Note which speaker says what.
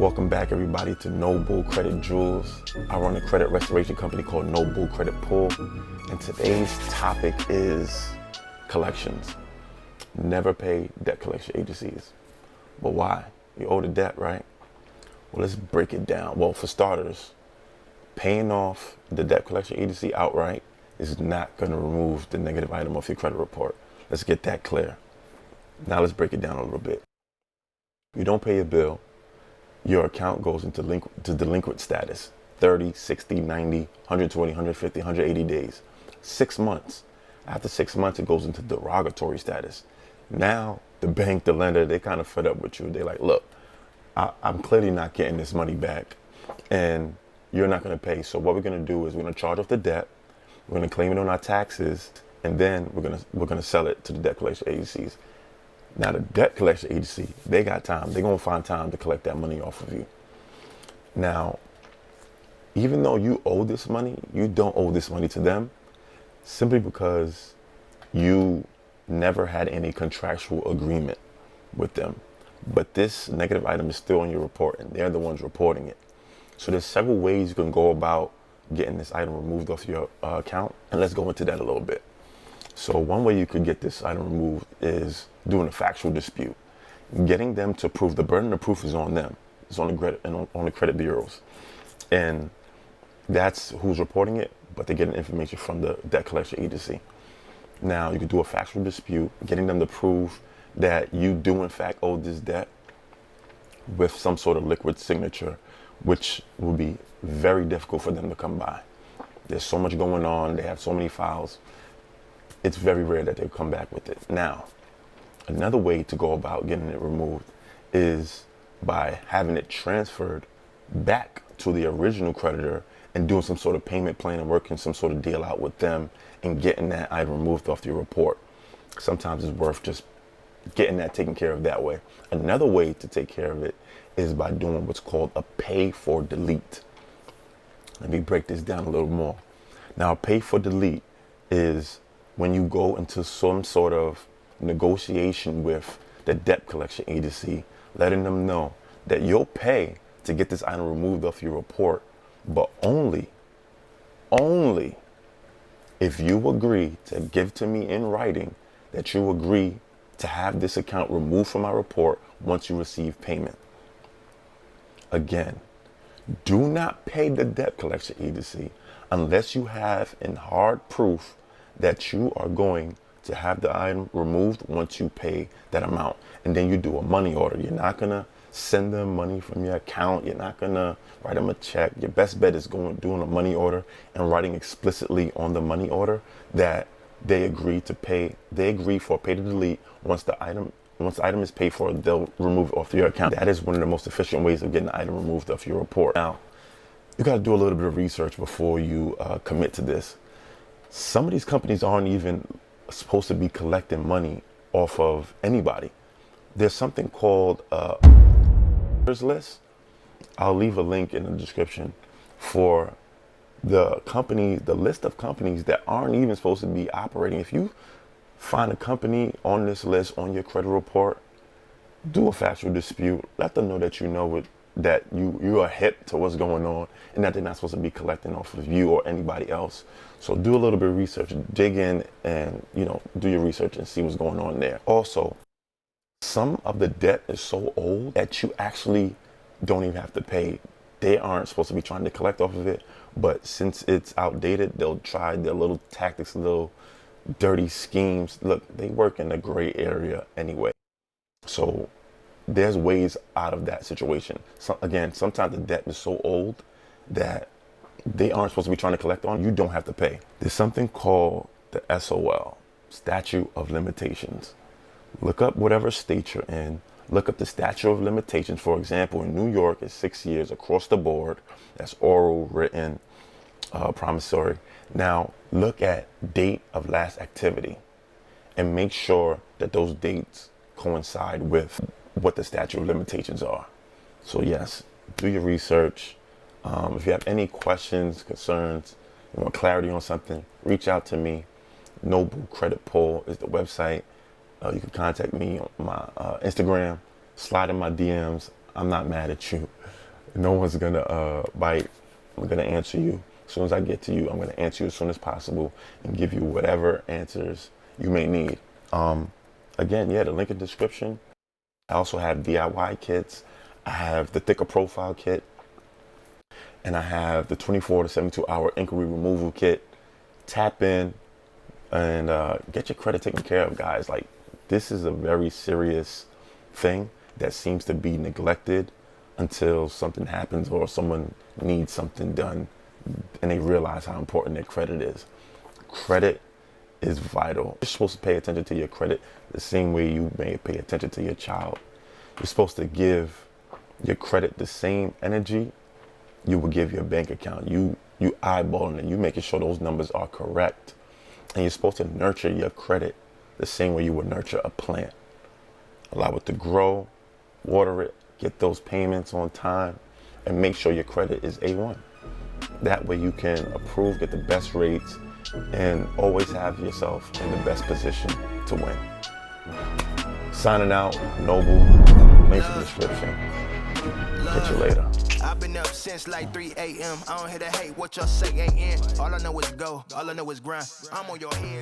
Speaker 1: Welcome back, everybody, to No Bull Credit Jewels. I run a credit restoration company called No Bull Credit Pool, and today's topic is collections. Never pay debt collection agencies. But why? You owe the debt, right? Well, let's break it down. Well, for starters, paying off the debt collection agency outright is not going to remove the negative item off your credit report. Let's get that clear. Now let's break it down a little bit. You don't pay a bill, your account goes into delinquent status. 30, 60, 90, 120, 150, 180 days. 6 months. After 6 months, it goes into derogatory status. Now, the bank, the lender, they kind of fed up with you. They're like, look, I'm clearly not getting this money back, and you're not going to pay. So what we're going to do is we're going to charge off the debt, we're going to claim it on our taxes, and then we're going to sell it to the debt collection agencies. Now, the debt collection agency, they got time. They're going to find time to collect that money off of you. Now, even though you owe this money, you don't owe this money to them simply because you never had any contractual agreement with them. But this negative item is still on your report, and they're the ones reporting it. So there's several ways you can go about getting this item removed off your account, and let's go into that a little bit. So one way you could get this item removed is doing a factual dispute. Getting them to prove, the burden of proof is on them. It's on the credit bureaus. And that's who's reporting it, but they're getting information from the debt collection agency. Now, you could do a factual dispute, getting them to prove that you do in fact owe this debt with some sort of liquid signature, which will be very difficult for them to come by. There's so much going on. They have so many files. It's very rare that they come back with it. Now, another way to go about getting it removed is by having it transferred back to the original creditor and doing some sort of payment plan and working some sort of deal out with them and getting that item removed off your report. Sometimes it's worth just getting that taken care of that way. Another way to take care of it is by doing what's called a pay for delete. Let me break this down a little more. Now, pay for delete is when you go into some sort of negotiation with the debt collection agency, letting them know that you'll pay to get this item removed off your report, but only if you agree to give to me in writing that you agree to have this account removed from my report once you receive payment. Again, do not pay the debt collection agency unless you have in hard proof that you are going to have the item removed once you pay that amount. And then you do a money order. You're not going to send them money from your account. You're not going to write them a check. Your best bet is doing a money order and writing explicitly on the money order that they agree to pay. They agree for pay to delete. Once the item is paid for, they'll remove it off your account. That is one of the most efficient ways of getting the item removed off your report. Now, you got to do a little bit of research before you commit to this. Some of these companies aren't even supposed to be collecting money off of anybody. There's something called a list. I'll leave a link in the description for the list of companies that aren't even supposed to be operating. If you find a company on this list on your credit report, do a factual dispute. Let them know that you know it, that you are hip to what's going on, and that they're not supposed to be collecting off of you or anybody else. So do a little bit of research, dig in, and do your research and see what's going on there. Also, some of the debt is so old that you actually don't even have to pay. They aren't supposed to be trying to collect off of it, but since it's outdated, they'll try their little tactics, little dirty schemes. Look, they work in the gray area anyway. So there's ways out of that situation. So again, sometimes the debt is so old that they aren't supposed to be trying to collect on. You don't have to pay. There's something called the SOL, Statute of Limitations. Look up whatever state you're in. Look up the statute of limitations. For example, in New York, it's 6 years across the board. That's oral, written, promissory. Now, look at date of last activity and make sure that those dates coincide with what the statute of limitations are. So yes, do your research. If you have any questions, concerns, you want clarity on something, reach out to me. No Bull Credit Pool is the website. You can contact me on my Instagram, slide in my DMs. I'm not mad at you. No one's gonna bite. I'm gonna answer you. As soon as I get to you, I'm gonna answer you as soon as possible and give you whatever answers you may need. Again, yeah, the link in the description. I also have DIY kits. I have the thicker profile kit, and I have the 24 to 72 hour inquiry removal kit. Tap in and get your credit taken care of, guys. Like, this is a very serious thing that seems to be neglected until something happens or someone needs something done and they realize how important their credit is. Credit is vital. You're supposed to pay attention to your credit the same way you may pay attention to your child. You're supposed to give your credit the same energy you would give your bank account. You eyeballing it, you making sure those numbers are correct. And you're supposed to nurture your credit the same way you would nurture a plant. Allow it to grow, water it, get those payments on time, and make sure your credit is A1. That way you can approve, get the best rates, and always have yourself in the best position to win. Signing out, Noble. Links in the description. Catch you later.
Speaker 2: I've been up since like 3 a.m. I don't hear the hate, what y'all say ain't in. All I know is go, all I know is grind. I'm on your head.